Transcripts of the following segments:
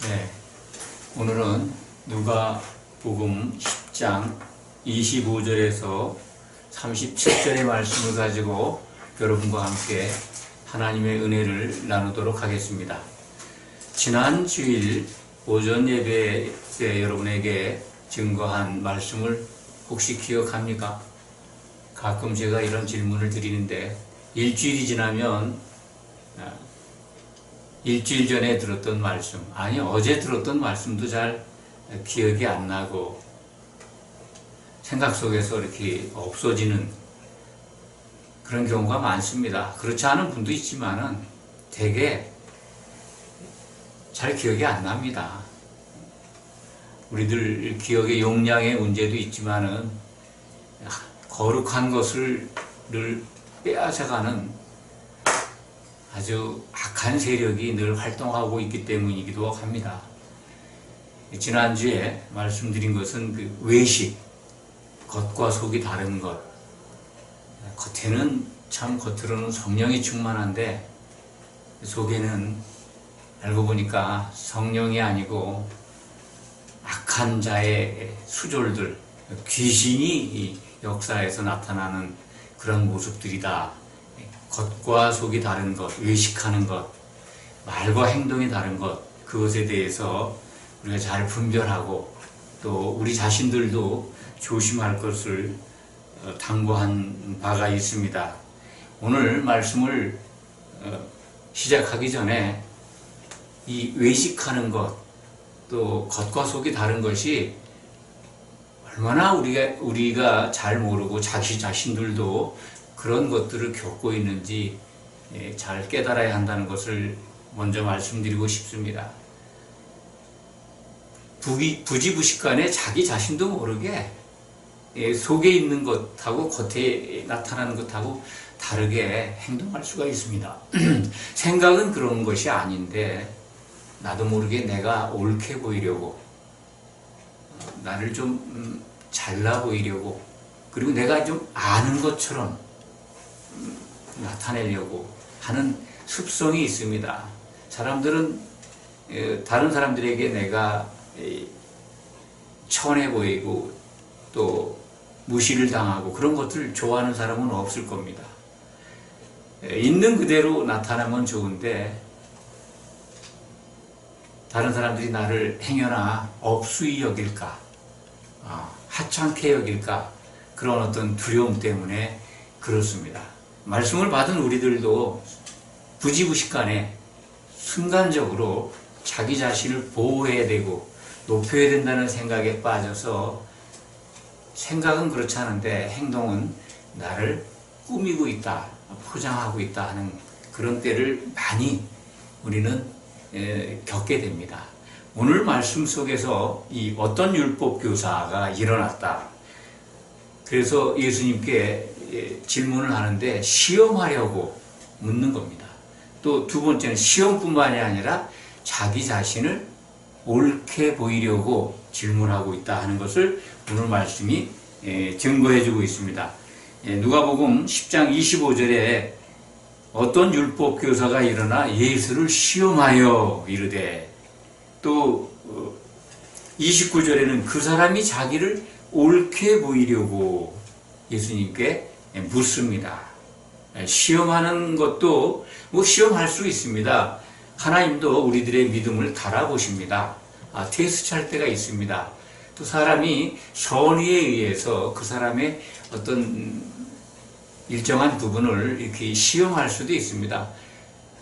네, 오늘은 누가복음 10장 25절에서 37절의 말씀을 가지고 여러분과 함께 하나님의 은혜를 나누도록 하겠습니다. 지난 주일 오전 예배 때 여러분에게 증거한 말씀을 혹시 기억합니까? 가끔 제가 이런 질문을 드리는데 일주일이 지나면 일주일 전에 들었던 말씀, 아니 어제 들었던 말씀도 잘 기억이 안 나고 생각 속에서 이렇게 없어지는 그런 경우가 많습니다. 그렇지 않은 분도 있지만은 되게 잘 기억이 안 납니다. 우리들 기억의 용량의 문제도 있지만은 거룩한 것을 빼앗아가는 아주 악한 세력이 늘 활동하고 있기 때문이기도 합니다. 지난주에 말씀드린 것은 그 외식, 겉과 속이 다른 것. 겉으로는 성령이 충만한데 속에는 알고 보니까 성령이 아니고 악한 자의 수졸들, 귀신이 역사에서 나타나는 그런 모습들이다. 겉과 속이 다른 것, 외식하는 것, 말과 행동이 다른 것, 그것에 대해서 우리가 잘 분별하고 또 우리 자신들도 조심할 것을 당부한 바가 있습니다. 오늘 말씀을 시작하기 전에 이 외식하는 것, 또 겉과 속이 다른 것이 얼마나 우리가 잘 모르고 자기 자신들도 그런 것들을 겪고 있는지 잘 깨달아야 한다는 것을 먼저 말씀드리고 싶습니다. 부지부식간에 자기 자신도 모르게 속에 있는 것하고 겉에 나타나는 것하고 다르게 행동할 수가 있습니다. 생각은 그런 것이 아닌데 나도 모르게 내가 옳게 보이려고, 나를 좀 잘나 보이려고, 그리고 내가 좀 아는 것처럼 나타내려고 하는 습성이 있습니다. 사람들은 다른 사람들에게 내가 천해 보이고 또 무시를 당하고 그런 것을 좋아하는 사람은 없을 겁니다. 있는 그대로 나타나면 좋은데 다른 사람들이 나를 행여나 업수히 여길까, 하찮게 여길까, 그런 어떤 두려움 때문에 그렇습니다. 말씀을 받은 우리들도 부지부식간에 순간적으로 자기 자신을 보호해야 되고 높여야 된다는 생각에 빠져서 생각은 그렇지 않은데 행동은 나를 꾸미고 있다, 포장하고 있다 하는 그런 때를 많이 우리는 겪게 됩니다. 오늘 말씀 속에서 이 어떤 율법 교사가 일어났다. 그래서 예수님께 질문을 하는데 시험하려고 묻는 겁니다. 또 두 번째는 시험뿐만이 아니라 자기 자신을 옳게 보이려고 질문하고 있다 하는 것을 오늘 말씀이 증거해주고 있습니다. 누가복음 10장 25절에 어떤 율법 교사가 일어나 예수를 시험하여 이르되, 또 29절에는 그 사람이 자기를 옳게 보이려고 예수님께 묻습니다. 시험하는 것도 시험할 수 있습니다. 하나님도 우리들의 믿음을 달아보십니다. 테스트 할 때가 있습니다. 또 사람이 선의에 의해서 그 사람의 어떤 일정한 부분을 이렇게 시험할 수도 있습니다.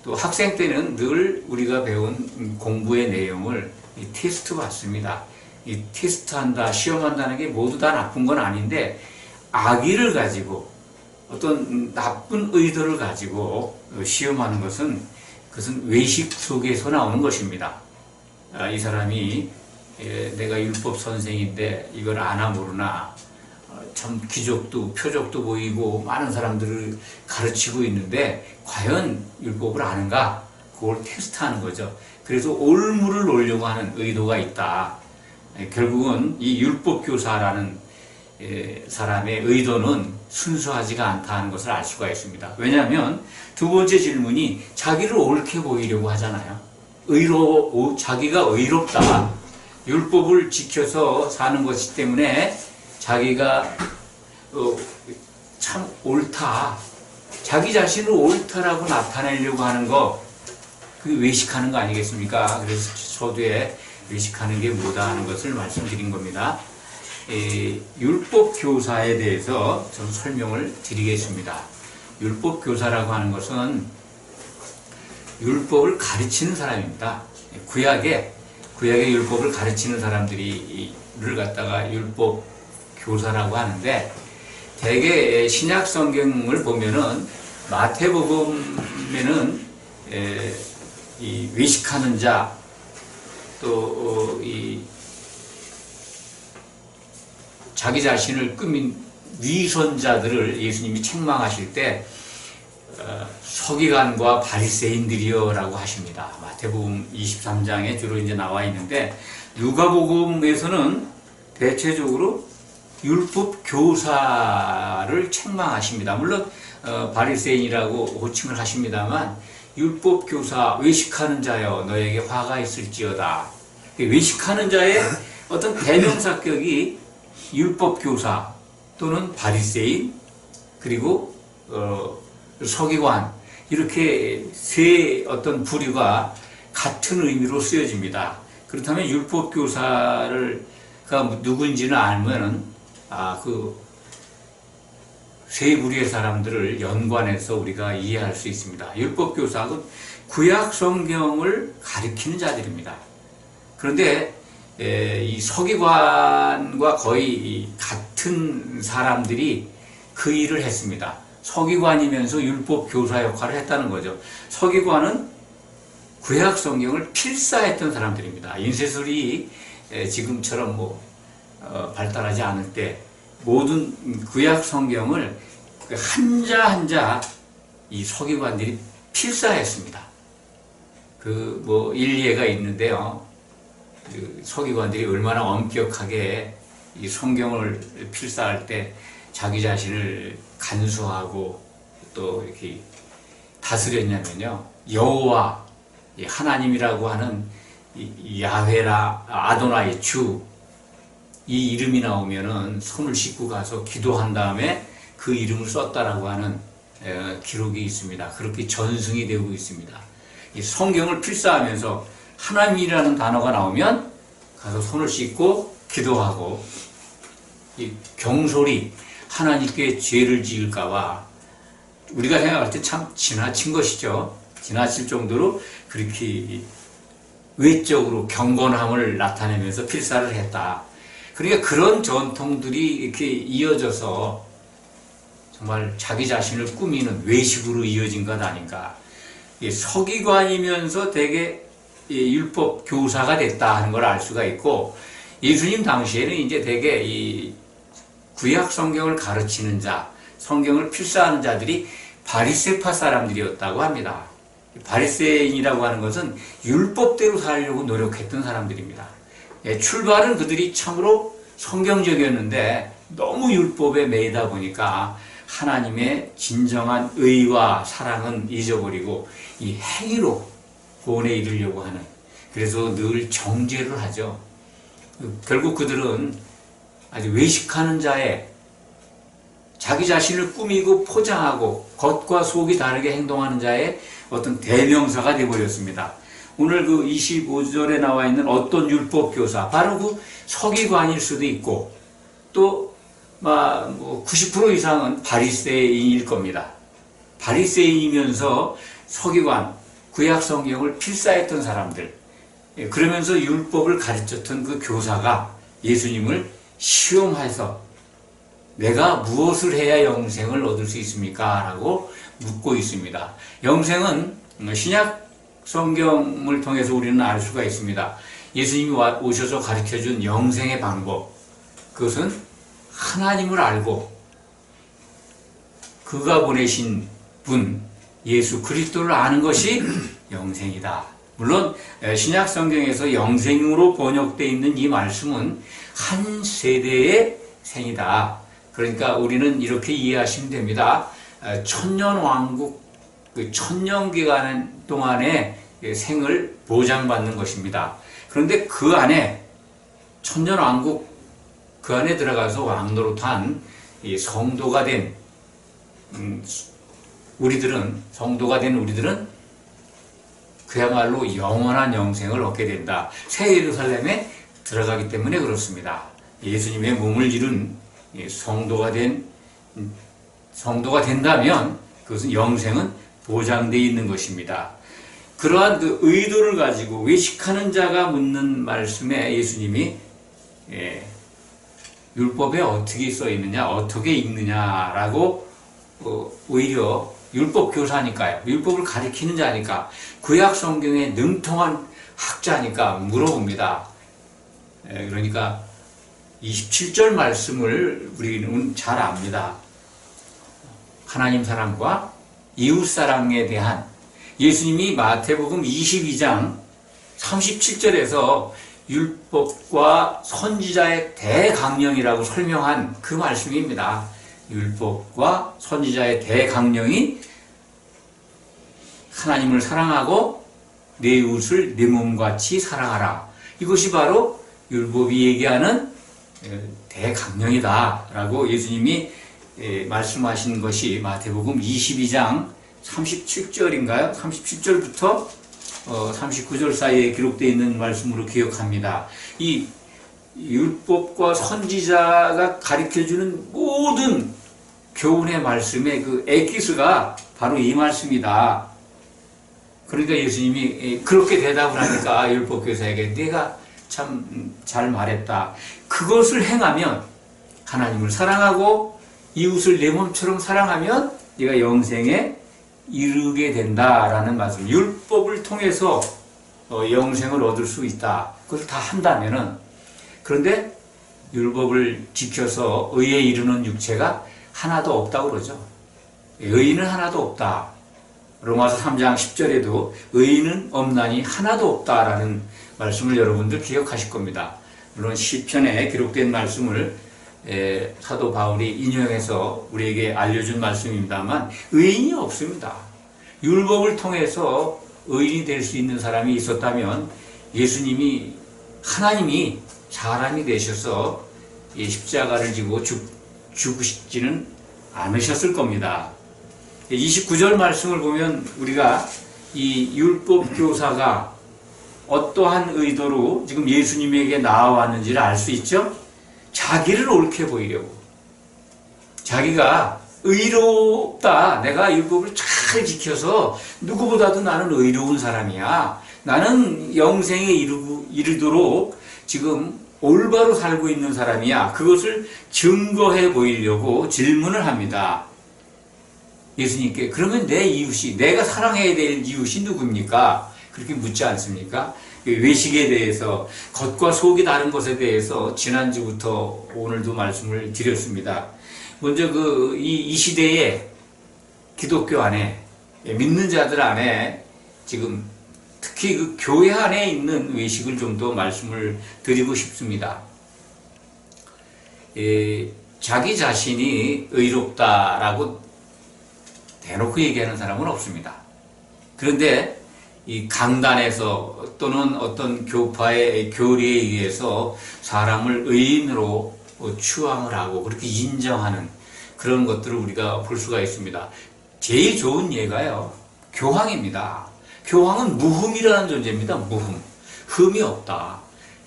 또 학생 때는 늘 우리가 배운 공부의 내용을 테스트 받습니다. 이 테스트한다, 시험한다는 게 모두 다 나쁜 건 아닌데 악의를 가지고 어떤 나쁜 의도를 가지고 시험하는 것은 그것은 외식 속에서 나오는 것입니다. 이 사람이 내가 율법 선생인데 이걸 아나 모르나, 참 기적도 표적도 보이고 많은 사람들을 가르치고 있는데 과연 율법을 아는가? 그걸 테스트하는 거죠. 그래서 올무를 놓으려고 하는 의도가 있다. 결국은 이 율법 교사라는 사람의 의도는 순수하지가 않다는 것을 알 수가 있습니다. 왜냐하면 두 번째 질문이 자기를 옳게 보이려고 하잖아요. 자기가 의롭다. 율법을 지켜서 사는 것이기 때문에 자기가 참 옳다. 자기 자신을 옳다라고 나타내려고 하는 거, 그 외식하는 거 아니겠습니까? 그래서 서두에 외식하는 게 뭐다 하는 것을 말씀드린 겁니다. 율법 교사에 대해서 좀 설명을 드리겠습니다. 율법 교사라고 하는 것은 율법을 가르치는 사람입니다. 구약의 율법을 가르치는 사람들을 갖다가 율법 교사라고 하는데, 대개 신약 성경을 보면은 마태복음에는 이 외식하는 자, 또 이 자기 자신을 꾸민 위선자들을 예수님이 책망하실 때 서기관과 바리새인들이여라고 하십니다. 마태복음 23장에 주로 이제 나와 있는데, 누가복음에서는 대체적으로 율법 교사를 책망하십니다. 물론 바리새인이라고 호칭을 하십니다만, 율법 교사, 외식하는 자여 너에게 화가 있을지어다. 외식하는 자의 어떤 대명사격이 율법 교사 또는 바리새인, 그리고 서기관, 이렇게 세 어떤 부류가 같은 의미로 쓰여집니다. 그렇다면 율법 교사가 누군지는 알면은 그 세 부류의 사람들을 연관해서 우리가 이해할 수 있습니다. 율법 교사는 구약 성경을 가리키는 자들입니다. 그런데 이 서기관과 거의 같은 사람들이 그 일을 했습니다. 서기관이면서 율법 교사 역할을 했다는 거죠. 서기관은 구약 성경을 필사했던 사람들입니다. 인쇄술이 지금처럼 발달하지 않을 때 모든 구약 성경을 한자 한자 이 서기관들이 필사했습니다. 일례가 있는데요. 그 서기관들이 얼마나 엄격하게 이 성경을 필사할 때 자기 자신을 간수하고 또 이렇게 다스렸냐면요. 여호와, 하나님이라고 하는 야훼라, 아도나이, 주, 이 이름이 나오면은 손을 씻고 가서 기도한 다음에 그 이름을 썼다라고 하는 기록이 있습니다. 그렇게 전승이 되고 있습니다. 이 성경을 필사하면서 하나님이라는 단어가 나오면 가서 손을 씻고 기도하고, 이 경솔히 하나님께 죄를 지을까봐 우리가 생각할 때 참 지나친 것이죠. 지나칠 정도로 그렇게 외적으로 경건함을 나타내면서 필사를 했다. 그러니까 그런 전통들이 이렇게 이어져서 정말 자기 자신을 꾸미는 외식으로 이어진 것 아닌가. 서기관이면서 되게 율법 교사가 됐다 하는 걸 알 수가 있고, 예수님 당시에는 이제 되게 이 구약 성경을 가르치는 자, 성경을 필사하는 자들이 바리새파 사람들이었다고 합니다. 바리새인이라고 하는 것은 율법대로 살려고 노력했던 사람들입니다. 출발은 그들이 참으로 성경적이었는데 너무 율법에 매이다 보니까 하나님의 진정한 의와 사랑은 잊어버리고 이 행위로 구원에 이르려고 하는, 그래서 늘 정죄를 하죠. 결국 그들은 아주 외식하는 자의, 자기 자신을 꾸미고 포장하고 겉과 속이 다르게 행동하는 자의 어떤 대명사가 되어버렸습니다. 오늘 그 25절에 나와 있는 어떤 율법 교사, 바로 그 서기관일 수도 있고, 또 90% 이상은 바리새인일 겁니다. 바리새인이면서 서기관, 구약 성경을 필사했던 사람들, 그러면서 율법을 가르쳤던 그 교사가 예수님을 시험해서 내가 무엇을 해야 영생을 얻을 수 있습니까? 라고 묻고 있습니다. 영생은 신약 성경을 통해서 우리는 알 수가 있습니다. 예수님이 오셔서 가르쳐준 영생의 방법, 그것은 하나님을 알고 그가 보내신 분 예수 그리스도를 아는 것이 영생이다. 물론 신약 성경에서 영생으로 번역되어 있는 이 말씀은 한 세대의 생이다. 그러니까 우리는 이렇게 이해하시면 됩니다. 천년 왕국, 그 천년 기간 동안에 생을 보장받는 것입니다. 그런데 그 안에 천년왕국 그 안에 들어가서 왕노릇한 이 성도가 된 우리들은 그야말로 영원한 영생을 얻게 된다. 새 예루살렘에 들어가기 때문에 그렇습니다. 예수님의 몸을 이룬 성도가 된다면 그것은 영생은 보장되어 있는 것입니다. 그러한 그 의도를 가지고 외식하는 자가 묻는 말씀에 예수님이 율법에 어떻게 써 있느냐, 어떻게 읽느냐라고 오히려 율법 교사니까요. 율법을 가리키는 자니까 구약 성경에 능통한 학자니까 물어봅니다. 그러니까 27절 말씀을 우리는 잘 압니다. 하나님 사랑과 이웃 사랑에 대한 예수님이 마태복음 22장 37절에서 율법과 선지자의 대강령이라고 설명한 그 말씀입니다. 율법과 선지자의 대강령이 하나님을 사랑하고 내 이웃을 내 몸같이 사랑하라. 이것이 바로 율법이 얘기하는 대강령이다 라고 예수님이 말씀하신 것이 마태복음 22장 37절인가요? 37절부터 39절 사이에 기록되어 있는 말씀으로 기억합니다. 이 율법과 선지자가 가르쳐주는 모든 교훈의 말씀의 그 엑기스가 바로 이 말씀이다. 그러니까 예수님이 그렇게 대답을 하니까 율법교사에게 네가 참 잘 말했다. 그것을 행하면 하나님을 사랑하고 이웃을 내 몸처럼 사랑하면 네가 영생에 이르게 된다라는 말씀. 율법을 통해서 영생을 얻을 수 있다. 그걸 다 한다면은, 그런데 율법을 지켜서 의에 이르는 육체가 하나도 없다고 그러죠. 의인은 하나도 없다. 로마서 3장 10절에도 의인은 없나니 하나도 없다라는 말씀을 여러분들 기억하실 겁니다. 물론 시편에 기록된 말씀을 사도 바울이 인용해서 우리에게 알려준 말씀입니다만 의인이 없습니다. 율법을 통해서 의인이 될 수 있는 사람이 있었다면 하나님이 사람이 되셔서 십자가를 지고 죽으시지는 않으셨을 겁니다. 29절 말씀을 보면 우리가 이 율법 교사가 어떠한 의도로 지금 예수님에게 나와왔는지를 알 수 있죠? 자기를 옳게 보이려고. 자기가 의롭다. 내가 율법을 잘 지켜서 누구보다도 나는 의로운 사람이야. 나는 영생에 이르도록 지금 올바로 살고 있는 사람이야. 그것을 증거해 보이려고 질문을 합니다. 예수님께 그러면 내 이웃이, 내가 사랑해야 될 이웃이 누굽니까? 그렇게 묻지 않습니까? 외식에 대해서, 겉과 속이 다른 것에 대해서 지난주부터 오늘도 말씀을 드렸습니다. 먼저 이 시대에 기독교 안에, 믿는 자들 안에 지금 특히 그 교회 안에 있는 외식을 좀 더 말씀을 드리고 싶습니다. 자기 자신이 의롭다라고 대놓고 얘기하는 사람은 없습니다. 그런데 이 강단에서 또는 어떤 교파의 교리에 의해서 사람을 의인으로 추앙을 하고 그렇게 인정하는 그런 것들을 우리가 볼 수가 있습니다. 제일 좋은 예가요, 교황입니다. 교황은 무흠이라는 존재입니다. 무흠. 흠이 없다.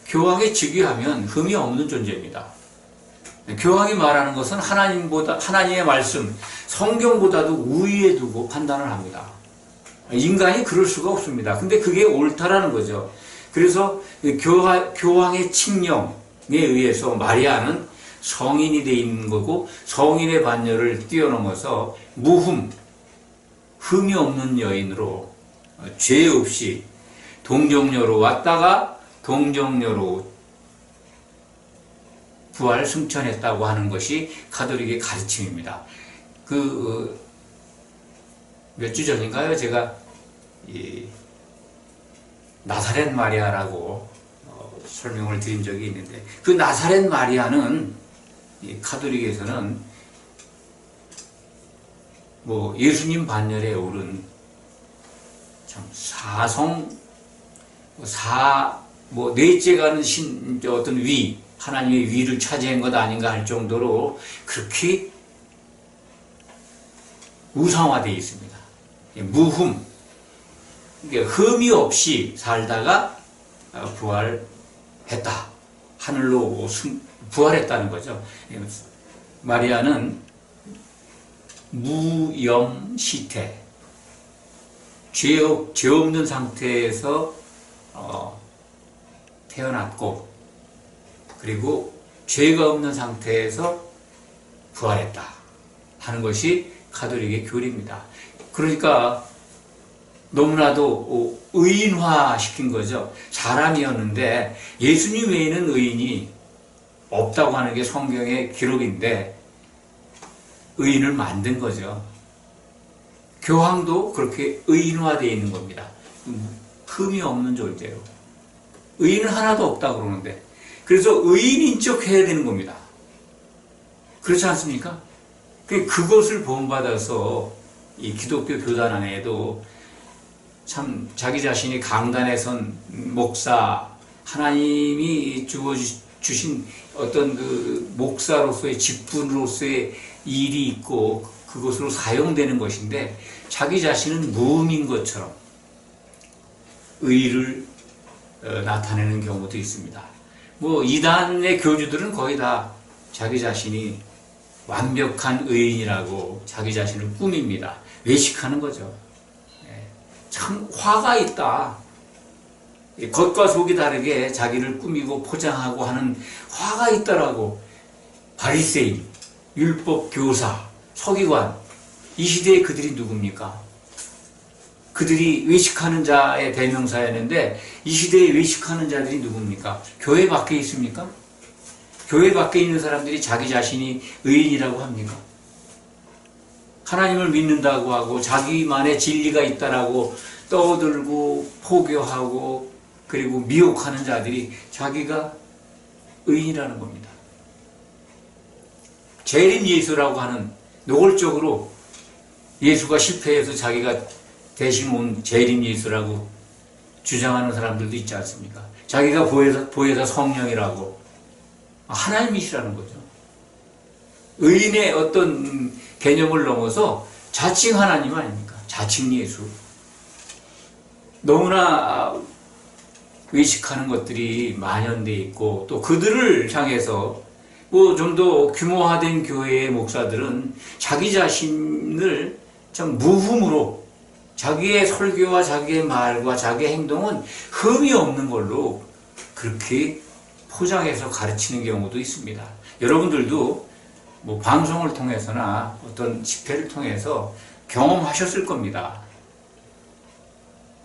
교황에 즉위하면 흠이 없는 존재입니다. 교황이 말하는 것은 하나님의 말씀, 성경보다도 우위에 두고 판단을 합니다. 인간이 그럴 수가 없습니다. 근데 그게 옳다라는 거죠. 그래서 교황의 칙령에 의해서 마리아는 성인이 되어 있는 거고, 성인의 반열을 뛰어넘어서 무흠, 흠이 없는 여인으로 죄 없이 동정녀로 왔다가 동정녀로 부활 승천했다고 하는 것이 가톨릭의 가르침입니다. 몇 주 전인가요? 제가 나사렛 마리아라고 설명을 드린 적이 있는데, 그 나사렛 마리아는 가톨릭에서는 예수님 반열에 오른 참 넷째 가는 어떤 하나님의 위를 차지한 것 아닌가 할 정도로 그렇게 우상화되어 있습니다. 무흠, 흠이 없이 살다가 부활했다. 하늘로 부활했다는 거죠. 마리아는 무염시태, 죄 없는 상태에서 태어났고, 그리고 죄가 없는 상태에서 부활했다 하는 것이 가톨릭의 교리입니다. 그러니까 너무나도 의인화시킨 거죠. 사람이었는데 예수님 외에는 의인이 없다고 하는 게 성경의 기록인데 의인을 만든 거죠. 교황도 그렇게 의인화되어 있는 겁니다. 흠이 없는 존재로. 의인은 하나도 없다고 그러는데, 그래서 의인인 척 해야 되는 겁니다. 그렇지 않습니까? 그것을 본받아서 이 기독교 교단 안에도 참 자기 자신이 강단에 선 목사, 하나님이 주신 어떤 그 목사로서의 직분으로서의 일이 있고 그것으로 사용되는 것인데, 자기 자신은 무음인 것처럼 의의를 나타내는 경우도 있습니다. 이단의 교주들은 거의 다 자기 자신이 완벽한 의인이라고 자기 자신을 꾸밉니다. 외식하는 거죠. 참 화가 있다. 겉과 속이 다르게 자기를 꾸미고 포장하고 하는 화가 있다라고. 바리새인, 율법 교사, 서기관, 이 시대에 그들이 누굽니까? 그들이 외식하는 자의 대명사였는데 이 시대에 외식하는 자들이 누굽니까? 교회 밖에 있습니까? 교회 밖에 있는 사람들이 자기 자신이 의인이라고 합니까? 하나님을 믿는다고 하고 자기만의 진리가 있다라고 떠들고 포교하고 그리고 미혹하는 자들이 자기가 의인이라는 겁니다. 재림 예수라고 하는, 노골적으로 예수가 실패해서 자기가 대신 온 재림 예수라고 주장하는 사람들도 있지 않습니까? 자기가 보혜사 성령이라고 하나님이시라는 거죠. 의인의 어떤 개념을 넘어서 자칭 하나님 아닙니까? 자칭 예수. 너무나 외식하는 것들이 만연되어 있고, 또 그들을 향해서 좀 더 규모화된 교회의 목사들은 자기 자신을 참 무흠으로, 자기의 설교와 자기의 말과 자기의 행동은 흠이 없는 걸로 그렇게 포장해서 가르치는 경우도 있습니다. 여러분들도 방송을 통해서나 어떤 집회를 통해서 경험하셨을 겁니다.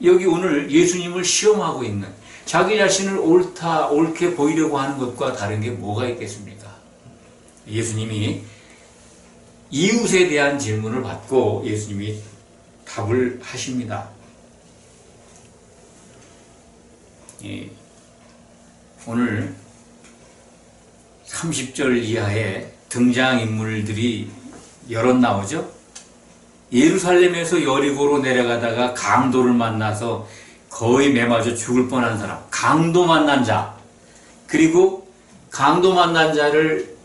여기 오늘 예수님을 시험하고 있는, 자기 자신을 옳게 보이려고 하는 것과 다른 게 뭐가 있겠습니까? 예수님이 이웃에 대한 질문을 받고 예수님이 답을 하십니다. 오늘 30절 이하의 등장인물들이 여럿 나오죠? 예루살렘에서 여리고로 내려가다가 강도를 만나서 거의 매맞아 죽을 뻔한 사람, 강도 만난 자, 그리고 강도 만난 자를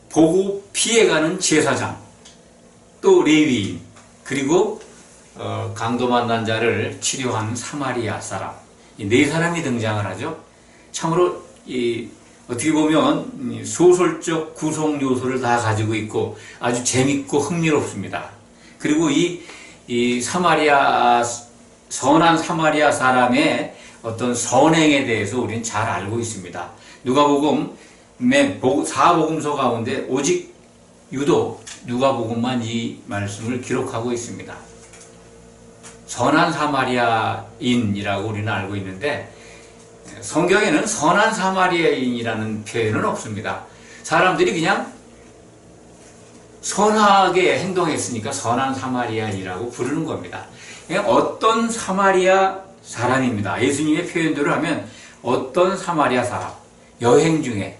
보고 피해가는 제사장, 또 레위인, 그리고 강도 만난 자를 치료한 사마리아 사람, 이 네 사람이 등장을 하죠. 참으로 어떻게 보면 소설적 구성 요소를 다 가지고 있고 아주 재밌고 흥미롭습니다. 그리고 이 선한 사마리아 사람의 어떤 선행에 대해서 우리는 잘 알고 있습니다. 누가복음의 사복음서 가운데 오직 유독 누가복음만 이 말씀을 기록하고 있습니다. 선한 사마리아인이라고 우리는 알고 있는데 성경에는 선한 사마리아인이라는 표현은 없습니다. 사람들이 그냥 선하게 행동했으니까 선한 사마리아인이라고 부르는 겁니다. 그냥 어떤 사마리아 사람입니다. 예수님의 표현대로 하면 어떤 사마리아 사람, 여행 중에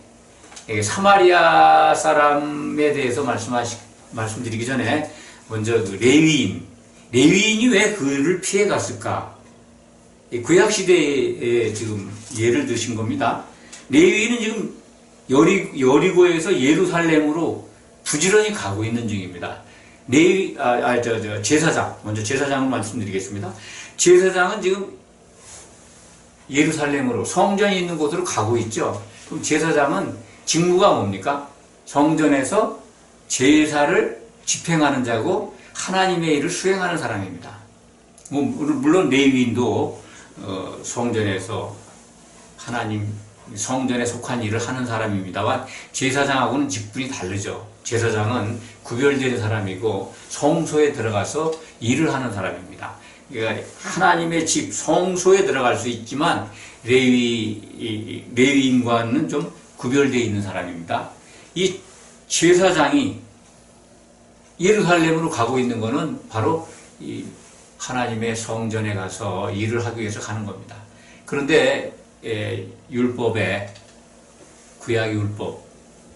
사마리아 사람에 대해서 말씀드리기 전에 먼저 그 레위인, 레위인이 왜 그를 피해 갔을까? 구약 시대에 지금 예를 드신 겁니다. 레위인은 지금 여리고에서 예루살렘으로 부지런히 가고 있는 중입니다. 제사장, 먼저 제사장을 말씀드리겠습니다. 제사장은 지금 예루살렘으로 성전이 있는 곳으로 가고 있죠. 그럼 제사장은 직무가 뭡니까? 성전에서 제사를 집행하는 자고 하나님의 일을 수행하는 사람입니다. 물론 레위인도 성전에서 하나님 성전에 속한 일을 하는 사람입니다만 제사장하고는 직분이 다르죠. 제사장은 구별된 사람이고 성소에 들어가서 일을 하는 사람입니다. 그러니까 하나님의 집 성소에 들어갈 수 있지만 레위인과는 좀 구별되어 있는 사람입니다. 이 제사장이 예루살렘으로 가고 있는 것은 바로 이 하나님의 성전에 가서 일을 하기 위해서 가는 겁니다. 그런데 율법에 구약 율법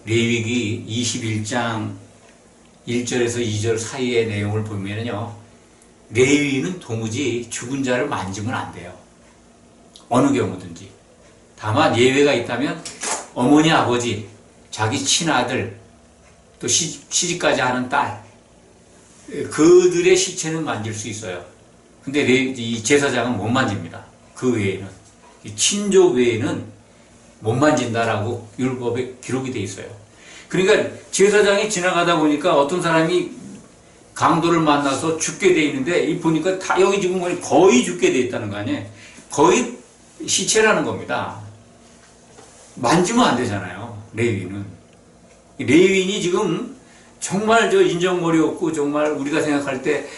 레위기 21장 1절에서 2절 사이의 내용을 보면요, 레위인은 도무지 죽은 자를 만지면 안 돼요. 어느 경우든지. 다만 예외가 있다면 어머니, 아버지, 자기 친아들, 또 시집까지 하는 딸, 그들의 시체는 만질 수 있어요. 근데 이 제사장은 못 만집니다. 그 외에는. 친족 외에는 못 만진다라고 율법에 기록이 돼 있어요. 그러니까 제사장이 지나가다 보니까 어떤 사람이 강도를 만나서 죽게 돼 있는데 이 보니까 다 여기 지금 거의 죽게 돼 있다는 거 아니에요. 거의 시체라는 겁니다. 만지면 안 되잖아요. 레위인은. 레위인이 지금 정말 인정머리 없고 정말 우리가 생각할 때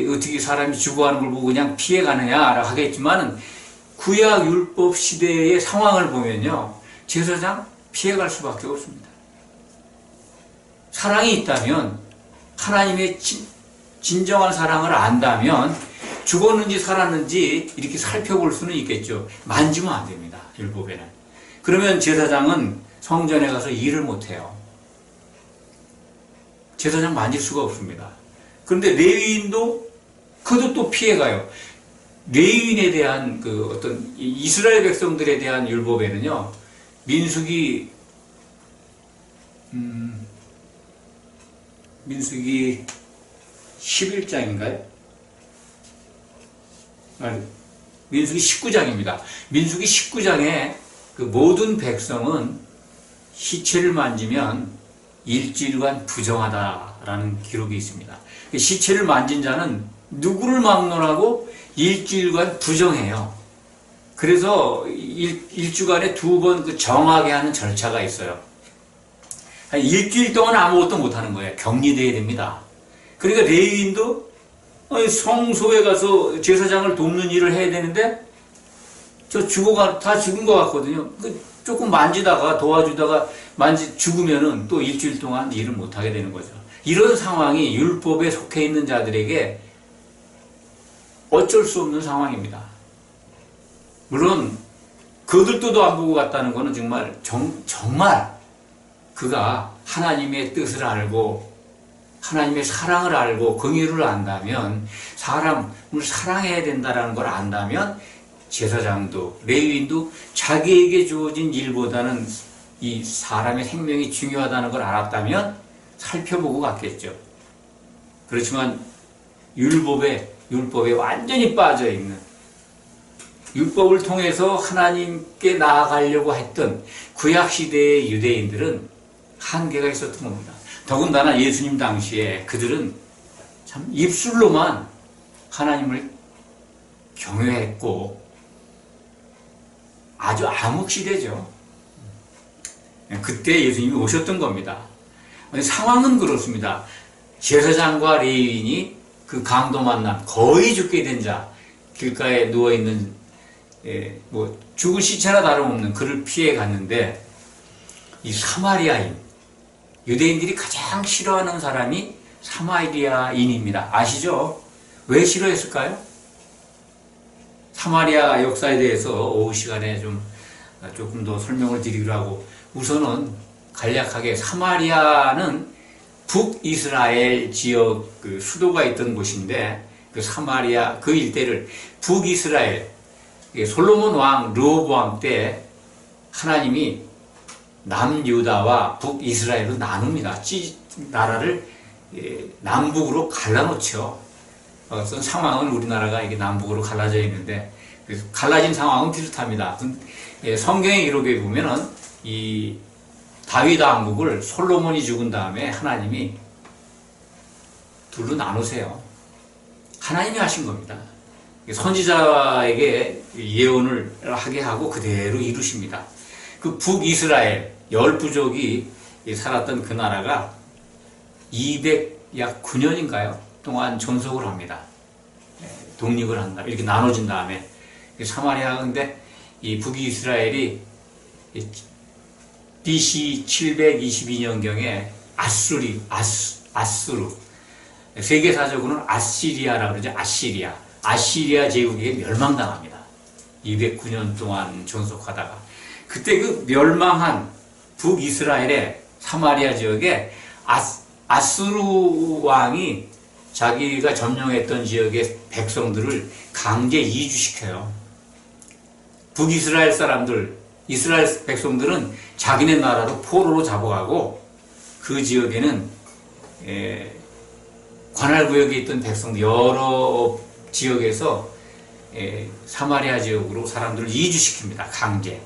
어떻게 사람이 죽어가는 걸 보고 그냥 피해가느냐 하겠지만은 구약 율법 시대의 상황을 보면요, 제사장 피해갈 수밖에 없습니다. 사랑이 있다면, 하나님의 진정한 사랑을 안다면 죽었는지 살았는지 이렇게 살펴볼 수는 있겠죠. 만지면 안 됩니다. 율법에는. 그러면 제사장은 성전에 가서 일을 못해요. 제사장 만질 수가 없습니다. 그런데 레위인도 그도 또 피해가요. 레위인에 대한 어떤 이스라엘 백성들에 대한 율법에는요, 민수기 11장인가요? 민수기 19장입니다. 민수기 19장에 모든 백성은 시체를 만지면 일주일간 부정하다라는 기록이 있습니다. 시체를 만진 자는 누구를 막론하고 일주일간 부정해요. 그래서 일주간에 2번 정하게 하는 절차가 있어요. 일주일 동안 아무것도 못하는 거예요. 격리되어야 됩니다. 그러니까 레위인도 성소에 가서 제사장을 돕는 일을 해야 되는데 다 죽은 것 같거든요. 조금 만지다가 도와주다가 죽으면은 또 일주일 동안 일을 못하게 되는 거죠. 이런 상황이 율법에 속해 있는 자들에게 어쩔 수 없는 상황입니다. 물론 그들도 안 보고 갔다는 것은 정말 그가 하나님의 뜻을 알고 하나님의 사랑을 알고 긍휼을 안다면, 사람을 사랑해야 된다는 걸 안다면 제사장도 레위인도 자기에게 주어진 일보다는 이 사람의 생명이 중요하다는 걸 알았다면 살펴보고 갔겠죠. 그렇지만 율법에 완전히 빠져있는, 율법을 통해서 하나님께 나아가려고 했던 구약시대의 유대인들은 한계가 있었던 겁니다. 더군다나 예수님 당시에 그들은 참 입술로만 하나님을 경외했고 아주 암흑시대죠. 그때 예수님이 오셨던 겁니다. 상황은 그렇습니다. 제사장과 레위인이 그 강도 만남, 거의 죽게 된 자, 길가에 누워있는 죽을 시체나 다름없는 그를 피해 갔는데, 이 사마리아인, 유대인들이 가장 싫어하는 사람이 사마리아인입니다. 아시죠? 왜 싫어했을까요? 사마리아 역사에 대해서 오후 시간에 조금 더 설명을 드리기로 하고, 우선은 간략하게 사마리아는 북이스라엘 지역 수도가 있던 곳인데, 그 사마리아 그 일대를 북이스라엘 솔로몬 왕 르호보암 때 하나님이 남유다와 북이스라엘로 나눕니다. 나라를 남북으로 갈라놓죠. 어떤 상황은 우리나라가 이게 남북으로 갈라져 있는데 그래서 갈라진 상황은 비슷합니다. 성경의 기록에 보면은 이 다윗 왕국을 솔로몬이 죽은 다음에 하나님이 둘로 나누세요. 하나님이 하신 겁니다. 선지자에게 예언을 하게 하고 그대로 이루십니다. 그 북이스라엘 10부족이 살았던 그 나라가 200약 9년인가요? 동안 존속을 합니다. 독립을 한다. 이렇게 나눠진 다음에 사마리아 근데 이 북이스라엘이 BC 722년경에 아수르 세계사적으로는 아시리아라고 그러죠. 아시리아 제국에게 멸망당합니다. 209년 동안 존속하다가 그때 그 멸망한 북이스라엘의 사마리아 지역에 아수르 왕이 자기가 점령했던 지역의 백성들을 강제 이주시켜요. 북이스라엘 사람들, 이스라엘 백성들은 자기네 나라로 포로로 잡아가고 그 지역에는 관할구역에 있던 백성들 여러 지역에서 사마리아 지역으로 사람들을 이주시킵니다. 강제.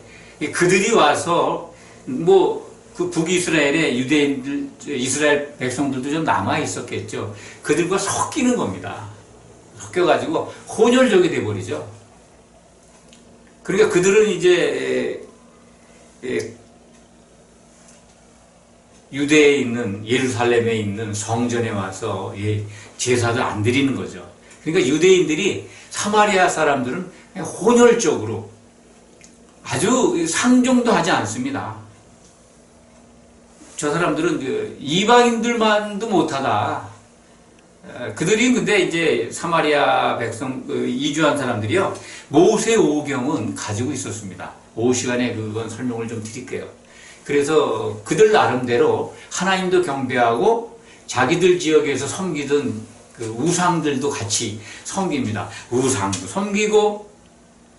그들이 와서 그 북이스라엘의 유대인들, 이스라엘 백성들도 좀 남아 있었겠죠. 그들과 섞이는 겁니다. 섞여가지고 혼혈족이 돼버리죠. 그러니까 그들은 이제 유대에 있는 예루살렘에 있는 성전에 와서 제사도 안 드리는 거죠. 그러니까 유대인들이 사마리아 사람들은 혼혈적으로 아주 상종도 하지 않습니다. 저 사람들은 이방인들만도 못하다. 그들이 근데 이제 사마리아 백성 이주한 사람들이요 모세 오경은 가지고 있었습니다. 오후 시간에 그건 설명을 좀 드릴게요. 그래서 그들 나름대로 하나님도 경배하고 자기들 지역에서 섬기던 그 우상들도 같이 섬깁니다. 우상도 섬기고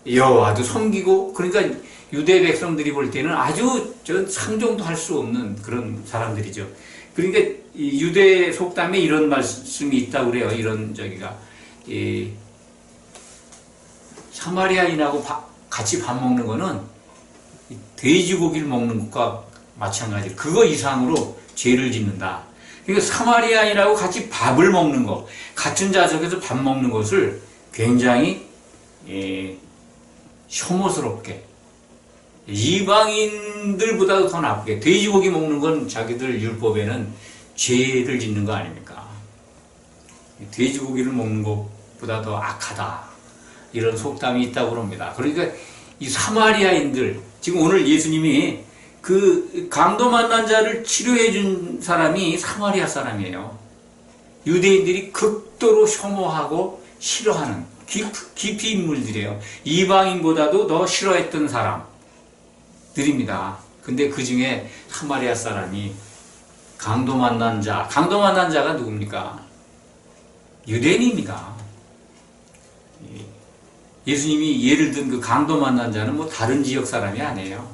여호와도 섬기고 그러니까 유대 백성들이 볼 때는 아주 상종도 할 수 없는 그런 사람들이죠. 그러니까 이 유대 속담에 이런 말씀이 있다고 그래요. 이런 사마리아인하고 같이 밥 먹는 거는 돼지고기를 먹는 것과 마찬가지로 그거 이상으로 죄를 짓는다. 그러니까 사마리아인하고 같이 밥을 먹는 것, 같은 자석에서 밥 먹는 것을 굉장히 혐오스럽게 이방인들보다도 더 나쁘게 돼지고기 먹는 건 자기들 율법에는 죄를 짓는 거 아닙니까? 돼지고기를 먹는 것보다 더 악하다. 이런 속담이 있다고 합니다. 그러니까 이 사마리아인들 지금 오늘 예수님이 그 강도 만난 자를 치료해 준 사람이 사마리아 사람이에요. 유대인들이 극도로 혐오하고 싫어하는 깊이 인물들이에요. 이방인보다도 더 싫어했던 사람들입니다. 근데 그 중에 사마리아 사람이 강도 만난 자가 누굽니까? 유대인입니다. 예수님이 예를 든 그 강도 만난 자는 뭐 다른 지역 사람이 아니에요.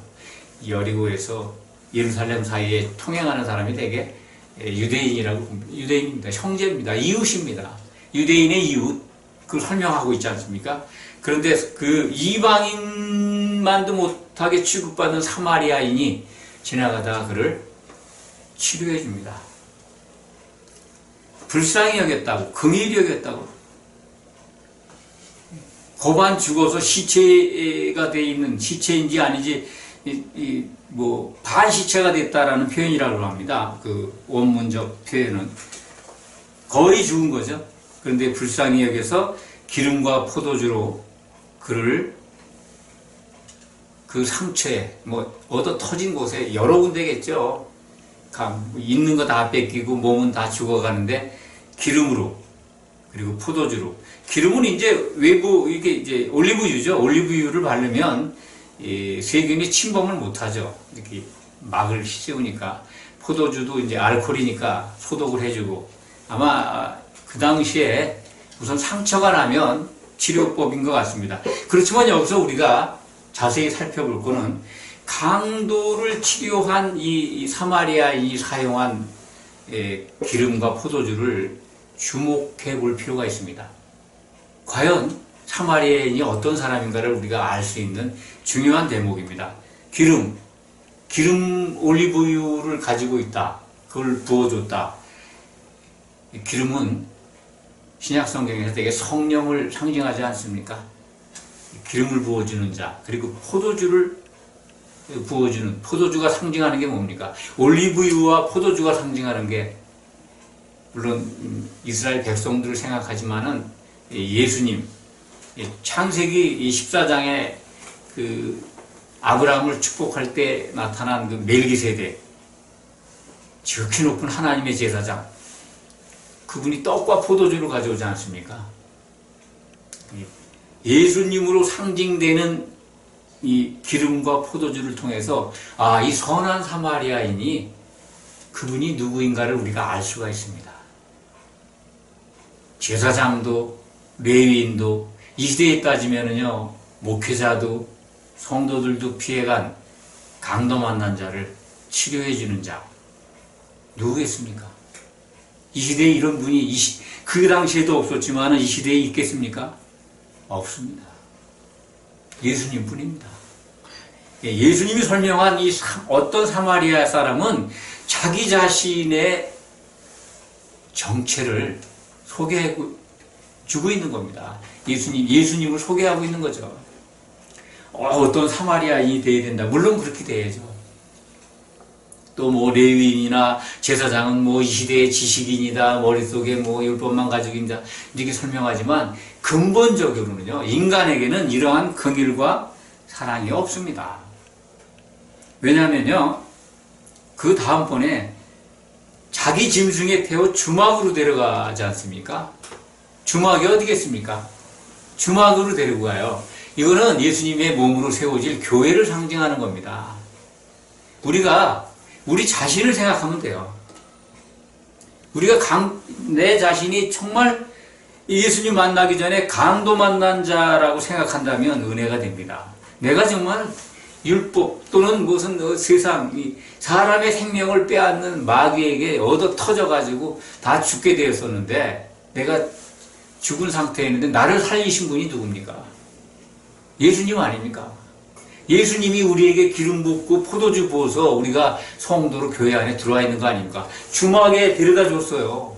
여리고에서 예루살렘 사이에 통행하는 사람이 되게 유대인입니다. 형제입니다. 이웃입니다. 유대인의 이웃, 그걸 설명하고 있지 않습니까? 그런데 그 이방인만도 못하게 취급받는 사마리아인이 지나가다가 그를 치료해 줍니다. 불쌍히 여겼다고, 긍휼히 여겼다고. 고반 죽어서 시체가 돼 있는, 시체인지 아닌지 반시체가 됐다라는 표현이라고 합니다. 그 원문적 표현은 거의 죽은 거죠. 그런데 불쌍히 여겨서 기름과 포도주로 그를 그 상처에 얻어 터진 곳에 여러 군데겠죠. 있는 거 다 뺏기고 몸은 다 죽어가는데 기름으로 그리고 포도주로. 기름은 이제 외부 이게 이제 올리브유죠. 올리브유를 바르면 세균이 침범을 못하죠. 이렇게 막을 씌우니까. 포도주도 이제 알코올이니까 소독을 해주고. 아마 그 당시에 우선 상처가 나면 치료법인 것 같습니다. 그렇지만 여기서 우리가 자세히 살펴볼 거는 강도를 치료한 이 사마리아인이 사용한 기름과 포도주를 주목해 볼 필요가 있습니다. 과연 사마리아인이 어떤 사람인가를 우리가 알 수 있는 중요한 대목입니다. 기름 올리브유를 가지고 있다. 그걸 부어줬다. 기름은 신약 성경에서 되게 성령을 상징하지 않습니까? 기름을 부어주는 자, 그리고 포도주를 부어주는, 포도주가 상징하는 게 뭡니까? 올리브유와 포도주가 상징하는 게, 물론 이스라엘 백성들을 생각하지만은 예수님, 창세기 14장에 그 아브라함을 축복할 때 나타난 그 멜기세덱, 지극히 높은 하나님의 제사장, 그분이 떡과 포도주를 가져오지 않습니까? 예수님으로 상징되는 이 기름과 포도주를 통해서 이 선한 사마리아인이 그분이 누구인가를 우리가 알 수가 있습니다. 제사장도 레위인도 이 시대에 따지면은요, 목회자도 성도들도 피해간 강도 만난 자를 치료해주는 자 누구겠습니까? 이 시대에 이런 분이 그 당시에도 없었지만 이 시대에 있겠습니까? 없습니다. 예수님 뿐입니다. 예수님이 설명한 이 어떤 사마리아 사람은 자기 자신의 정체를 소개해 주고 있는 겁니다. 예수님을 소개하고 있는 거죠. 어떤 사마리아인이 돼야 된다. 물론 그렇게 돼야죠. 또 뭐 레위인이나 제사장은 뭐 이 시대의 지식인이다. 머릿속에 뭐 율법만 가지고 있다. 이렇게 설명하지만 근본적으로는요, 인간에게는 이러한 긍휼과 사랑이 없습니다. 왜냐하면요, 그 다음번에 자기 짐승에 태워 주막으로 데려가지 않습니까? 주막이 어디겠습니까? 주막으로 데리고 가요. 이거는 예수님의 몸으로 세워질 교회를 상징하는 겁니다. 우리가 우리 자신을 생각하면 돼요. 우리가 내 자신이 정말 예수님 만나기 전에 강도 만난 자라고 생각한다면 은혜가 됩니다. 내가 정말 율법 또는 무슨 세상, 사람의 생명을 빼앗는 마귀에게 얻어 터져가지고 다 죽게 되었었는데 내가 죽은 상태에 있는데 나를 살리신 분이 누굽니까? 예수님 아닙니까? 예수님이 우리에게 기름 붓고 포도주 부어서 우리가 성도로 교회 안에 들어와 있는 거 아닙니까? 주막에 데려다 줬어요.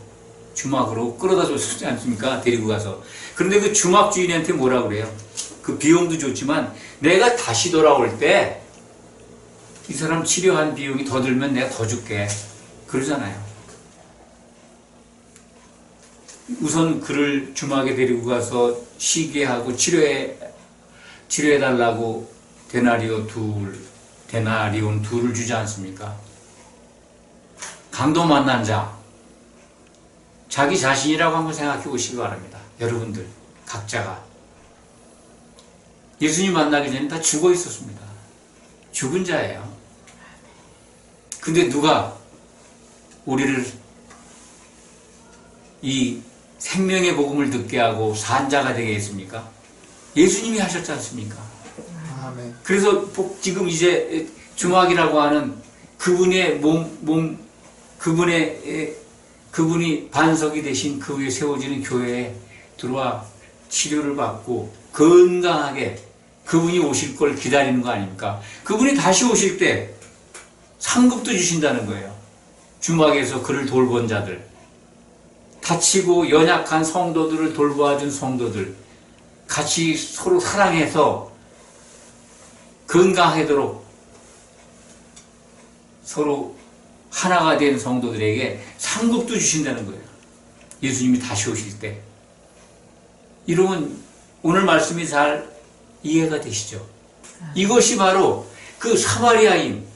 주막으로 끌어다 줬지 않습니까? 데리고 가서. 그런데 그 주막 주인한테 뭐라 그래요? 그 비용도 좋지만 내가 다시 돌아올 때 이 사람 치료한 비용이 더 들면 내가 더 줄게. 그러잖아요. 우선 그를 주막에 데리고 가서 쉬게 하고 치료해달라고 데나리온 둘을 주지 않습니까? 강도 만난 자, 자기 자신이라고 한번 생각해 보시기 바랍니다. 여러분들 각자가 예수님 만나기 전에 다 죽어 있었습니다. 죽은 자예요. 근데 누가 우리를 이 생명의 복음을 듣게 하고 산 자가 되게 했습니까? 예수님이 하셨지 않습니까? 아멘. 그래서 지금 이제 주막이라고 하는 그분의 그분이 반석이 되신 그 위에 세워지는 교회에 들어와 치료를 받고 건강하게 그분이 오실 걸 기다리는 거 아닙니까? 그분이 다시 오실 때 상급도 주신다는 거예요. 주막에서 그를 돌본 자들, 다치고 연약한 성도들을 돌봐준 성도들, 같이 서로 사랑해서 건강하도록 서로 하나가 된 성도들에게 상급도 주신다는 거예요. 예수님이 다시 오실 때. 이러면 오늘 말씀이 잘 이해가 되시죠? 이것이 바로 그 사마리아인,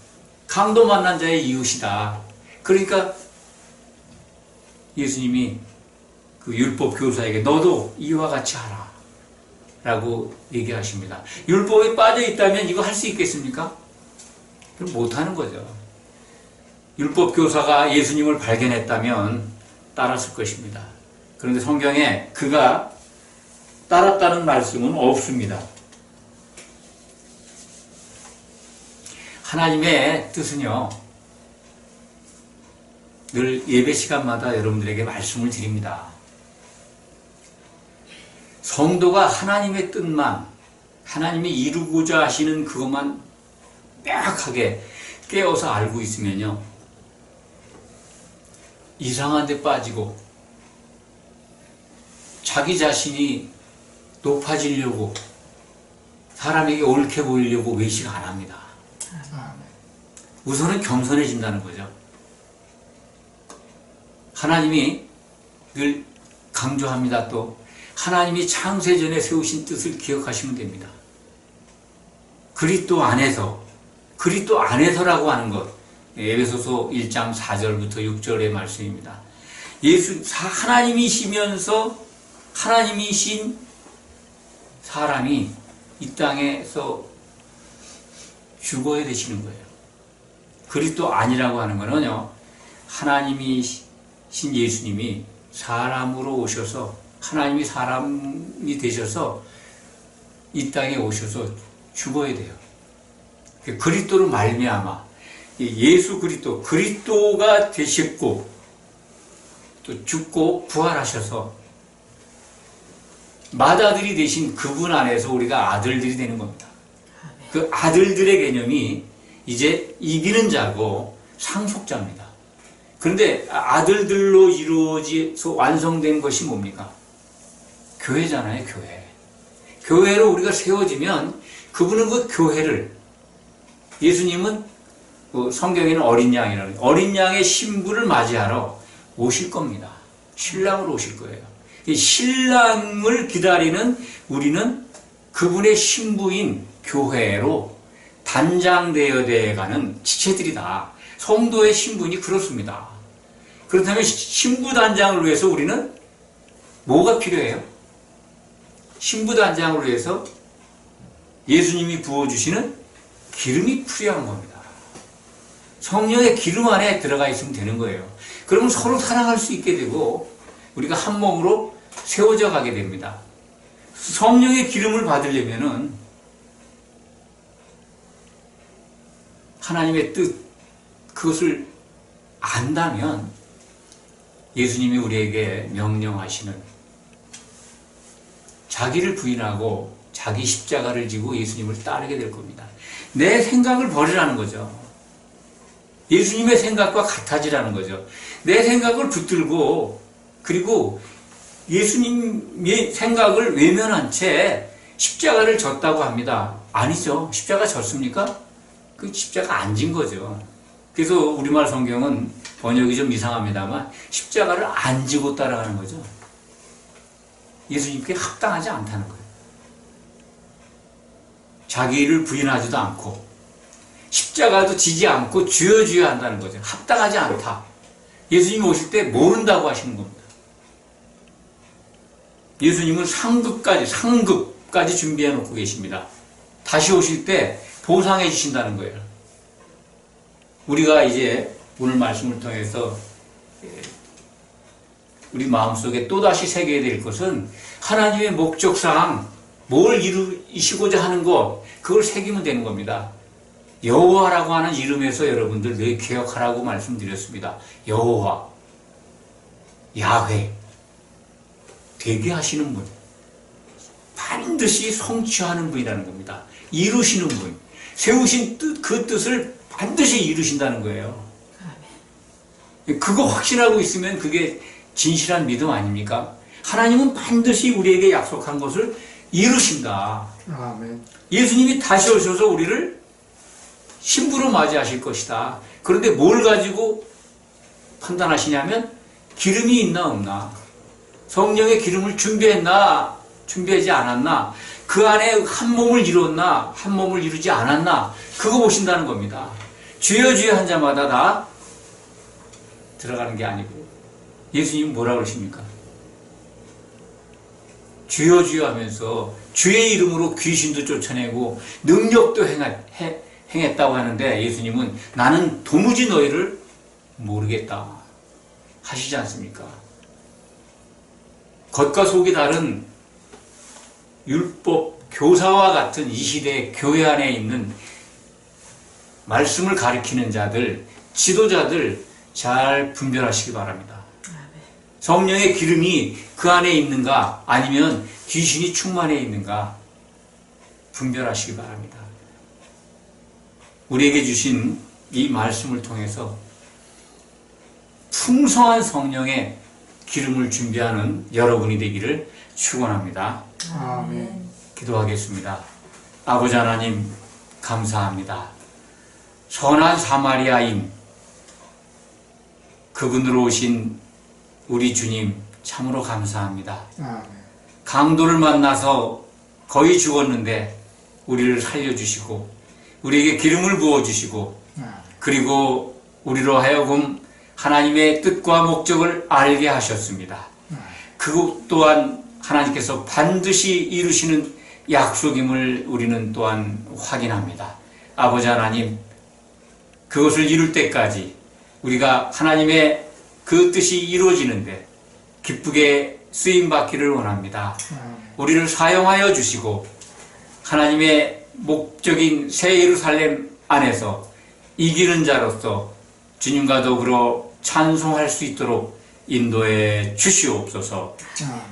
강도 만난 자의 이웃이다. 그러니까 예수님이 그 율법 교사에게 너도 이와 같이 하라 라고 얘기하십니다. 율법에 빠져 있다면 이거 할 수 있겠습니까? 그럼 못하는 거죠. 율법 교사가 예수님을 발견했다면 따랐을 것입니다. 그런데 성경에 그가 따랐다는 말씀은 없습니다. 하나님의 뜻은요, 늘 예배 시간마다 여러분들에게 말씀을 드립니다. 성도가 하나님의 뜻만, 하나님이 이루고자 하시는 그것만 명확하게 깨어서 알고 있으면요, 이상한 데 빠지고 자기 자신이 높아지려고 사람에게 옳게 보이려고 외식 안 합니다. 우선은 겸손해진다는 거죠. 하나님이 늘 강조합니다. 또 하나님이 창세전에 세우신 뜻을 기억하시면 됩니다. 그리스도 안에서라고 하는 것, 에베소서 1장 4절부터 6절의 말씀입니다. 하나님이시면서 하나님이신 사람이 이 땅에서 죽어야 되시는 거예요. 그리스도 아니라고 하는 거는요, 하나님이신 예수님이 사람으로 오셔서, 하나님이 사람이 되셔서 이 땅에 오셔서 죽어야 돼요. 그리스도로 말미암아 예수 그리스도가 되셨고 또 죽고 부활하셔서 맏아들이 되신 그분 안에서 우리가 아들들이 되는 겁니다. 그 아들들의 개념이 이제 이기는 자고 상속자입니다. 그런데 아들들로 이루어져서 완성된 것이 뭡니까? 교회잖아요, 교회. 교회로 우리가 세워지면 그분은 그 교회를, 예수님은 성경에는 어린 양이라는, 어린 양의 신부를 맞이하러 오실 겁니다. 신랑으로 오실 거예요. 이 신랑을 기다리는 우리는 그분의 신부인 교회로 단장되어야 가는 지체들이다. 성도의 신분이 그렇습니다. 그렇다면 신부 단장을 위해서 우리는 뭐가 필요해요? 신부 단장을 위해서 예수님이 부어주시는 기름이 필요한 겁니다. 성령의 기름 안에 들어가 있으면 되는 거예요. 그러면 서로 사랑할 수 있게 되고 우리가 한 몸으로 세워져 가게 됩니다. 성령의 기름을 받으려면은 하나님의 뜻, 그것을 안다면 예수님이 우리에게 명령하시는 자기를 부인하고 자기 십자가를 지고 예수님을 따르게 될 겁니다. 내 생각을 버리라는 거죠. 예수님의 생각과 같아지라는 거죠. 내 생각을 붙들고, 그리고 예수님의 생각을 외면한 채 십자가를 졌다고 합니다. 아니죠. 십자가 졌습니까? 그 십자가 안 진 거죠. 그래서 우리말 성경은 번역이 좀 이상합니다만 십자가를 안 지고 따라가는 거죠. 예수님께 합당하지 않다는 거예요. 자기를 부인하지도 않고 십자가도 지지 않고 주여 주여 한다는 거죠. 합당하지 않다. 예수님이 오실 때 모른다고 하시는 겁니다. 예수님은 상급까지 준비해 놓고 계십니다. 다시 오실 때 보상해 주신다는 거예요. 우리가 이제 오늘 말씀을 통해서 우리 마음속에 또다시 새겨야 될 것은 하나님의 목적상 뭘 이루시고자 하는 것, 그걸 새기면 되는 겁니다. 여호와라고 하는 이름에서 여러분들 늘 기억하라고 말씀드렸습니다. 여호와, 야훼, 되게 하시는 분, 반드시 성취하는 분이라는 겁니다. 이루시는 분, 세우신 뜻, 그 뜻을 반드시 이루신다는 거예요. 그거 확신하고 있으면 그게 진실한 믿음 아닙니까? 하나님은 반드시 우리에게 약속한 것을 이루신다. 아멘. 예수님이 다시 오셔서 우리를 신부로 맞이하실 것이다. 그런데 뭘 가지고 판단하시냐면 기름이 있나 없나, 성령의 기름을 준비했나 준비하지 않았나, 그 안에 한 몸을 이루었나 한 몸을 이루지 않았나, 그거 보신다는 겁니다. 주여 주여 한 자마다 다 들어가는 게 아니고, 예수님은 뭐라 그러십니까? 주여 주여 하면서 주의 이름으로 귀신도 쫓아내고 능력도 행했다고 하는데, 예수님은 나는 도무지 너희를 모르겠다 하시지 않습니까? 겉과 속이 다른 율법 교사와 같은 이 시대 교회 안에 있는 말씀을 가리키는 자들, 지도자들 잘 분별하시기 바랍니다. 성령의 기름이 그 안에 있는가 아니면 귀신이 충만해 있는가 분별하시기 바랍니다. 우리에게 주신 이 말씀을 통해서 풍성한 성령의 기름을 준비하는 여러분이 되기를 축원합니다. 아멘. 기도하겠습니다. 아버지 하나님 감사합니다. 선한 사마리아인 그분으로 오신 우리 주님 참으로 감사합니다. 아멘. 강도를 만나서 거의 죽었는데 우리를 살려주시고 우리에게 기름을 부어주시고 그리고 우리로 하여금 하나님의 뜻과 목적을 알게 하셨습니다. 그것 또한 하나님께서 반드시 이루시는 약속임을 우리는 또한 확인합니다. 아버지 하나님, 그것을 이룰 때까지 우리가 하나님의 그 뜻이 이루어지는데 기쁘게 쓰임받기를 원합니다. 우리를 사용하여 주시고 하나님의 목적인 새 예루살렘 안에서 이기는 자로서 주님과 더불어 찬송할 수 있도록 인도해 주시옵소서.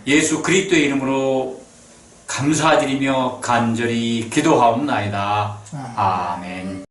예수 그리스도의 이름으로 감사드리며 간절히 기도하옵나이다. 아멘.